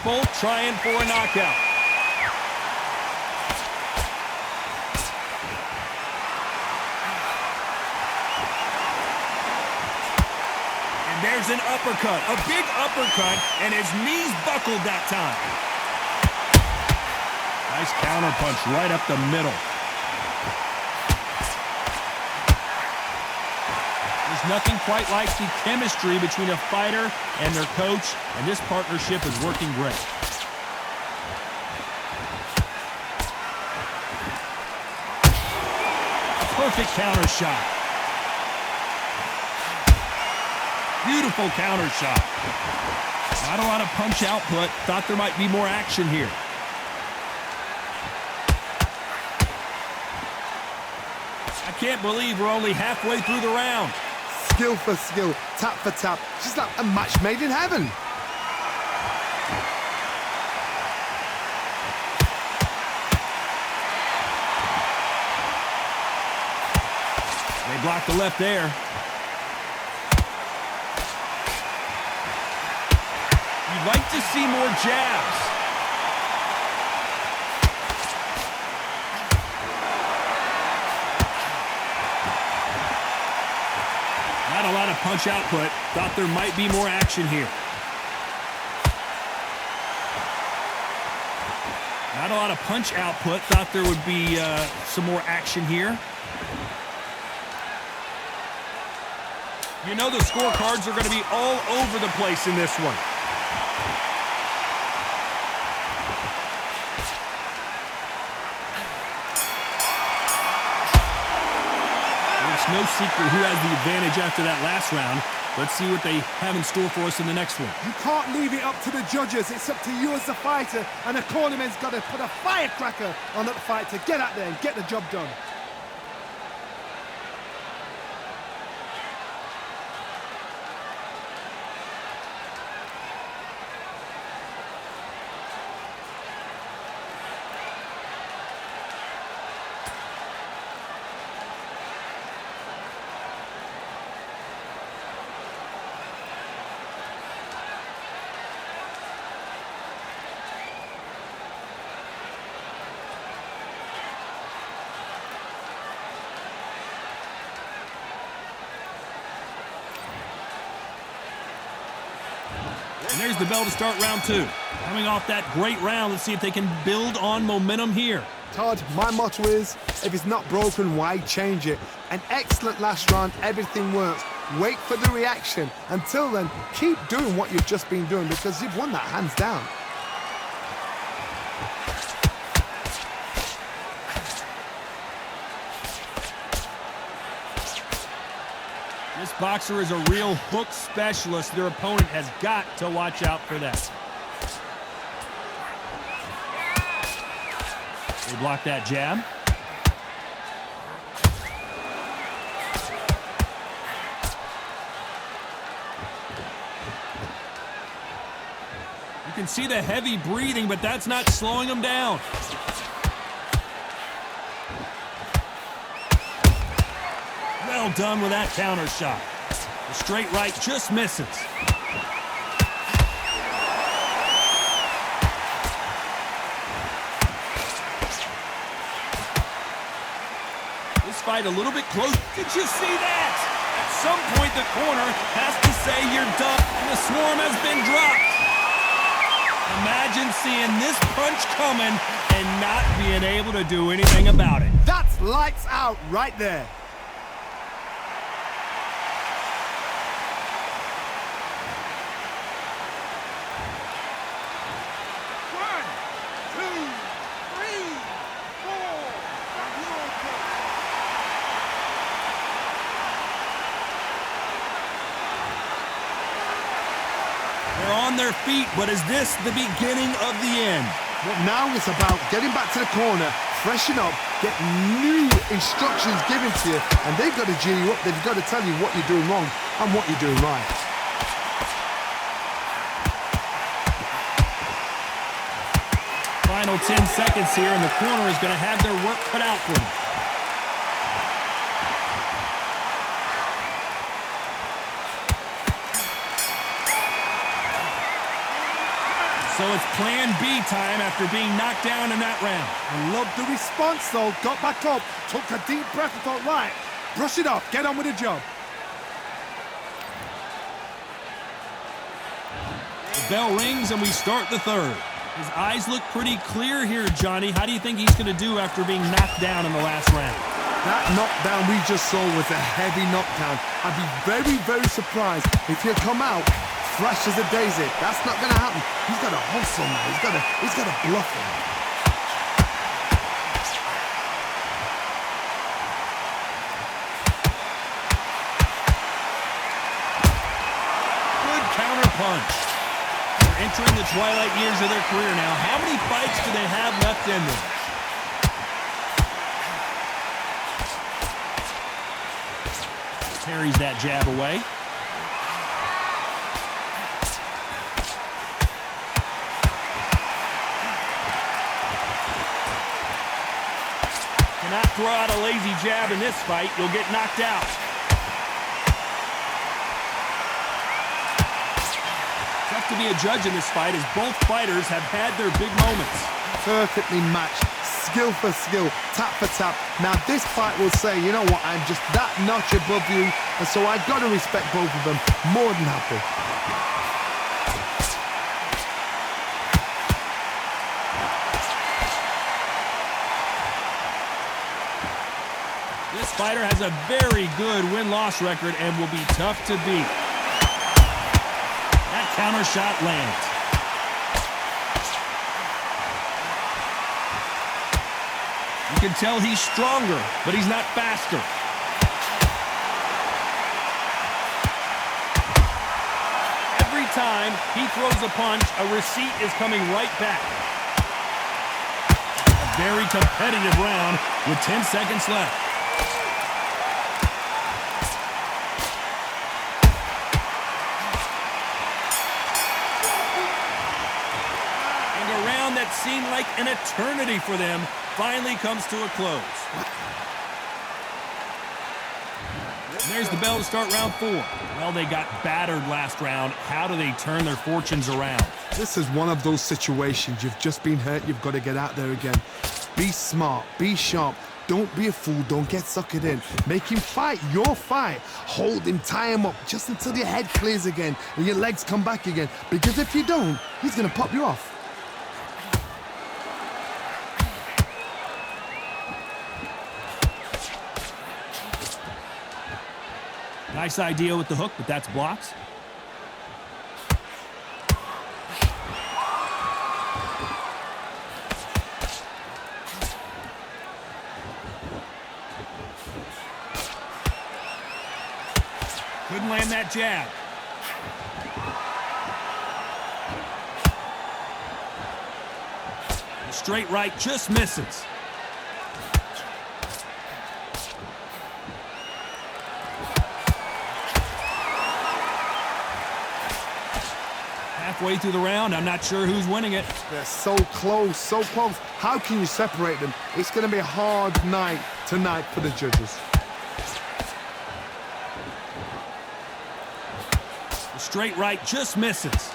both trying for a knockout. And there's an uppercut, a big uppercut, and his knees buckled that time. Nice counter punch right up the middle. There's nothing quite like the chemistry between a fighter and their coach, and this partnership is working great. A perfect counter shot. Beautiful counter shot. Not a lot of punch output. Thought there might be more action here. I can't believe we're only halfway through the round. Skill for skill, tap for tap. Just like a match made in heaven. They blocked the left there. You'd like to see more jabs. Not a lot of punch output. Thought there might be more action here. Not a lot of punch output. Thought there would be some more action here. You know the scorecards are going to be all over the place in this one. It's no secret who has the advantage after that last round. Let's see what they have in store for us in the next one. You can't leave it up to the judges. It's up to you as the fighter, and the cornerman's got to put a firecracker on that fight to get out there and get the job done. And there's the bell to start round two. Coming off that great round, let's see if they can build on momentum here. Todd, my motto is, if it's not broken, why change it? An excellent last round, everything works. Wait for the reaction. Until then, keep doing what you've just been doing because you've won that hands down. This boxer is a real hook specialist. Their opponent has got to watch out for that. They block that jab. You can see the heavy breathing, but that's not slowing them down. Well done with that counter shot. The straight right just misses. This fight a little bit close. Did you see that? At some point, the corner has to say you're done, and the swarm has been dropped. Imagine seeing this punch coming and not being able to do anything about it. That's lights out right there. They're on their feet, but is this the beginning of the end? Well, now it's about getting back to the corner, freshen up, get new instructions given to you, and they've got to G you up. They've got to tell you what you're doing wrong and what you're doing right. Final 10 seconds here, and the corner is going to have their work cut out for them. So it's plan B time after being knocked down in that round. I love the response, though. Got back up, took a deep breath and thought, right, brush it off, get on with the job. The bell rings and we start the third. His eyes look pretty clear here, Johnny. How do you think he's going to do after being knocked down in the last round? That knockdown we just saw was a heavy knockdown. I'd be very, very surprised if he'll come out fresh as a daisy. That's not going to happen. He's got to hustle now. He's got to bluff him. Good counter punch. They're entering the twilight years of their career now. How many fights do they have left in them? Parries that jab away. Cannot throw out a lazy jab in this fight. You'll get knocked out. Tough to be a judge in this fight as both fighters have had their big moments. Perfectly matched. Skill for skill, tap for tap. Now this fight will say, you know what, I'm just that notch above you, and so I've got to respect both of them. More than happy. This fighter has a very good win-loss record and will be tough to beat. That counter shot lands. You can tell he's stronger, but he's not faster. Every time he throws a punch, a receipt is coming right back. A very competitive round with 10 seconds left. And a round that seemed like an eternity for them finally comes to a close. And there's the bell to start round 4. Well, they got battered last round. How do they turn their fortunes around? This is one of those situations. You've just been hurt. You've got to get out there again. Be smart. Be sharp. Don't be a fool. Don't get suckered in. Make him fight your fight. Hold him. Tie him up just until your head clears again and your legs come back again. Because if you don't, he's going to pop you off. Nice idea with the hook, but that's blocked. Couldn't land that jab. The straight right just misses. Halfway through the round, I'm not sure who's winning it. They're so close, so close. How can you separate them? It's going to be a hard night tonight for the judges. The straight right just misses.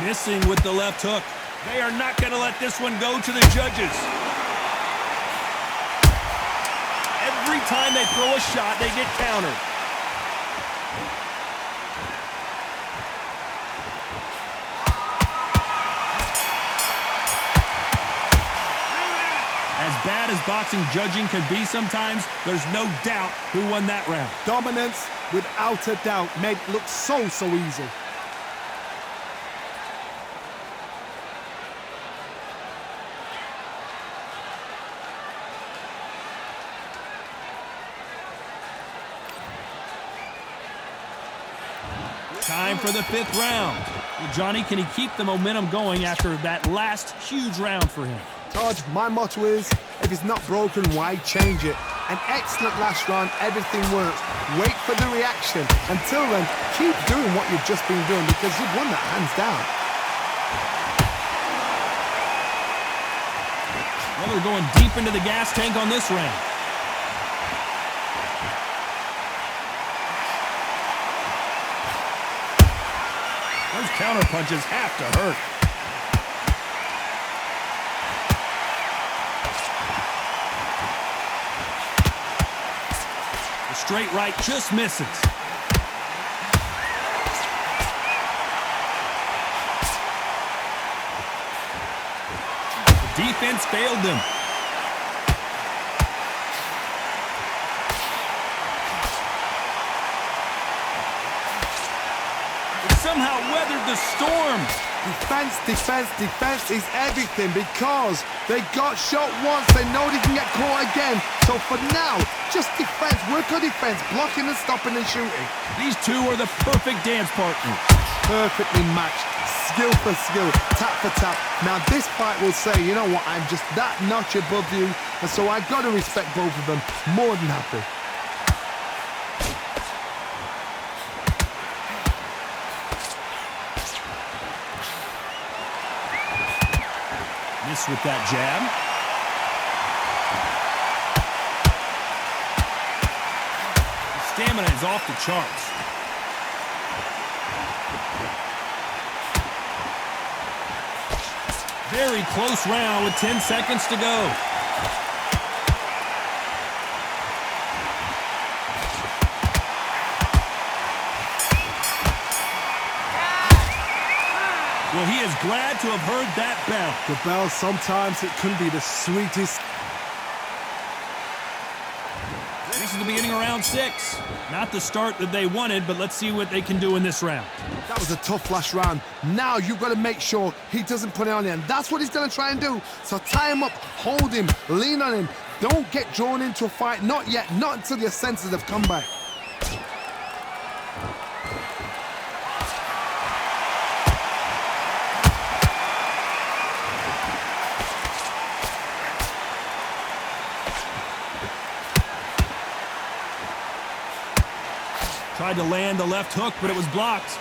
Missing with the left hook. They are not going to let this one go to the judges. Every time they throw a shot, they get countered. As bad as boxing judging can be sometimes, there's no doubt who won that round. Dominance, without a doubt, made it look so easy. Time for the 5th round. Well, Johnny, can he keep the momentum going after that last huge round for him? Todd, my motto is, if it's not broken, why change it? An excellent last round. Everything works. Wait for the reaction. Until then, keep doing what you've just been doing because you've won that hands down. Well, they're going deep into the gas tank on this round. Those counter punches have to hurt. The straight right just misses. The defense failed them. Somehow weathered the storm. Defense, defense, defense is everything because they got shot once. They know they can get caught again. So for now, just defense. Work on defense, blocking and stopping and shooting. These two are the perfect dance partners. Perfectly matched, skill for skill, tap for tap. Now this fight will say, you know what, I'm just that notch above you, and so I've got to respect both of them. More than happy. Miss with that jab. The stamina is off the charts. Very close round with 10 seconds to go. Well, he is glad to have heard that bell. The bell, sometimes it can be the sweetest. This is the beginning of round 6. Not the start that they wanted, but let's see what they can do in this round. That was a tough last round. Now you've got to make sure he doesn't put it on you, and that's what he's going to try and do. So tie him up, hold him, lean on him. Don't get drawn into a fight. Not yet. Not until your senses have come back. Tried to land the left hook, but it was blocked.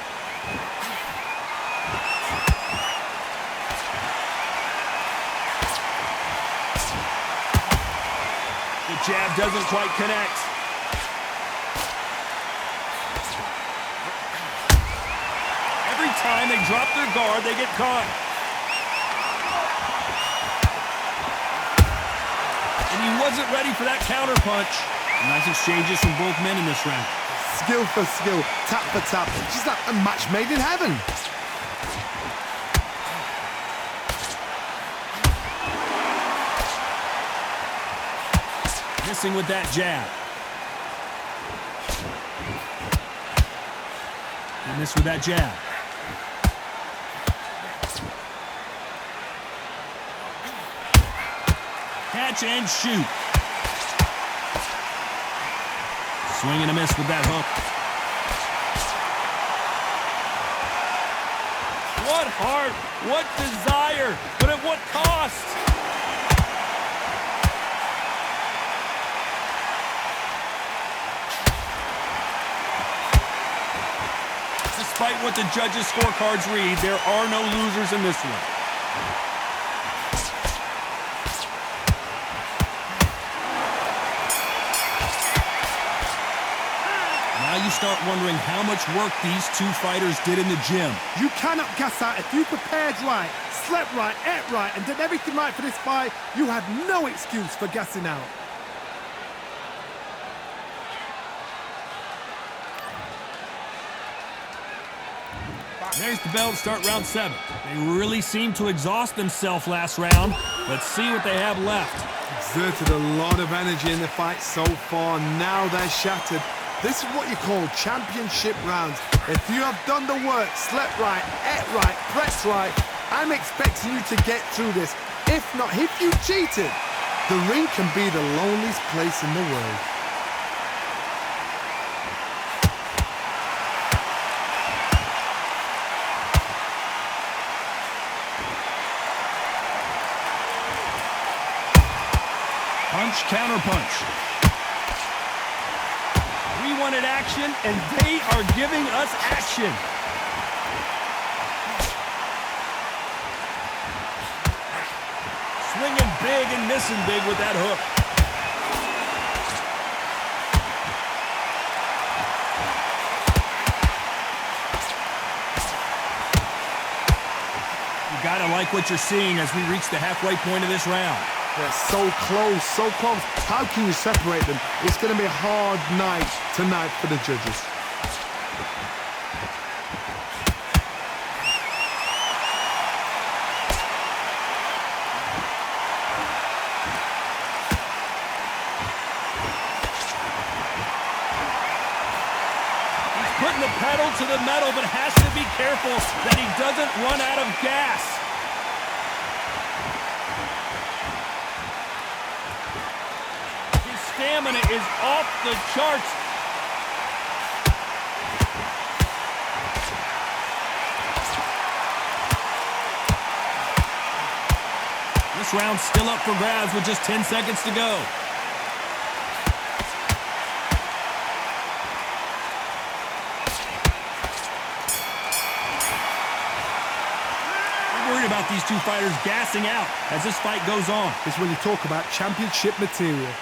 The jab doesn't quite connect. Every time they drop their guard, they get caught. And he wasn't ready for that counter punch. Nice exchanges from both men in this round. Skill for skill, tap for tap. Just like a match made in heaven. Missing with that jab. And this with that jab. Catch and shoot. Swing and a miss with that hook. What heart, what desire, but at what cost? Despite what the judges' scorecards read, there are no losers in this one. Now you start wondering how much work these two fighters did in the gym. You cannot gas out. If you prepared right, slept right, ate right, and did everything right for this fight, you have no excuse for gassing out. There's the bell to start round 7. They really seemed to exhaust themselves last round. Let's see what they have left. Exerted a lot of energy in the fight so far. Now they're shattered. This is what you call championship rounds. If you have done the work, slept right, ate right, pressed right, I'm expecting you to get through this. If not, if you cheated, the ring can be the loneliest place in the world. Punch, counter punch. wanted action, and they are giving us action. Swinging big and missing big with that hook. You gotta like what you're seeing as we reach the halfway point of this round. They're so close, so close. How can you separate them? It's going to be a hard night tonight for the judges. He's putting the pedal to the metal, but has to be careful that he doesn't run out of gas. Stamina is off the charts. This round's still up for grabs with just 10 seconds to go. I'm worried about these two fighters gassing out as this fight goes on. It's when you talk about championship material.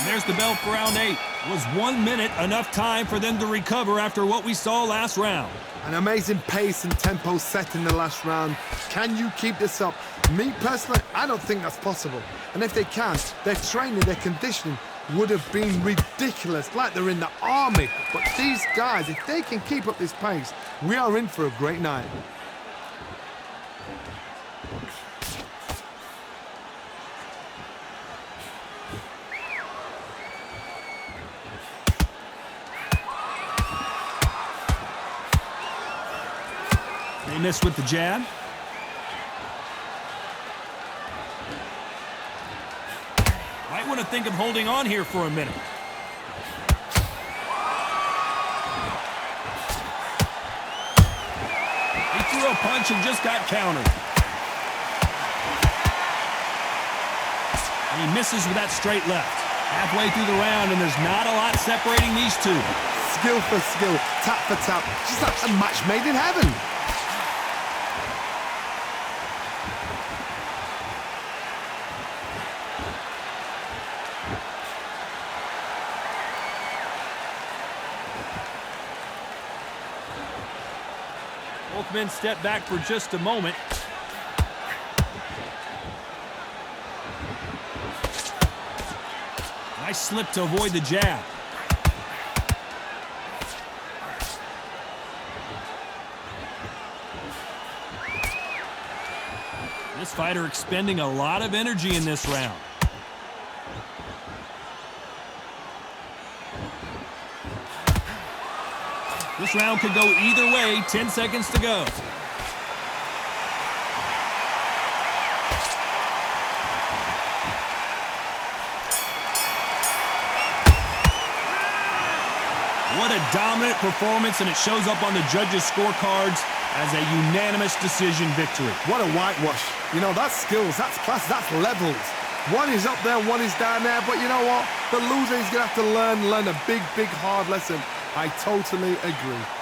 There's the bell for round 8. Was 1 minute enough time for them to recover after what we saw last round? An amazing pace and tempo set in the last round. Can you keep this up? Me personally, I don't think that's possible. And if they can, their training, their conditioning would have been ridiculous, like they're in the army. But these guys, if they can keep up this pace, we are in for a great night. They missed with the jab. Might want to think of holding on here for a minute. He threw a punch and just got countered. And he misses with that straight left. Halfway through the round, and there's not a lot separating these two. Skill for skill, tap for tap. Just like a match made in heaven. Both men step back for just a moment. Nice slip to avoid the jab. This fighter expending a lot of energy in this round. This round could go either way. 10 seconds to go. What a dominant performance, and it shows up on the judges' scorecards as a unanimous decision victory. What a whitewash. You know, that's skills, that's class, that's levels. One is up there, one is down there, but you know what? The loser is going to have to learn a big, hard lesson. I totally agree.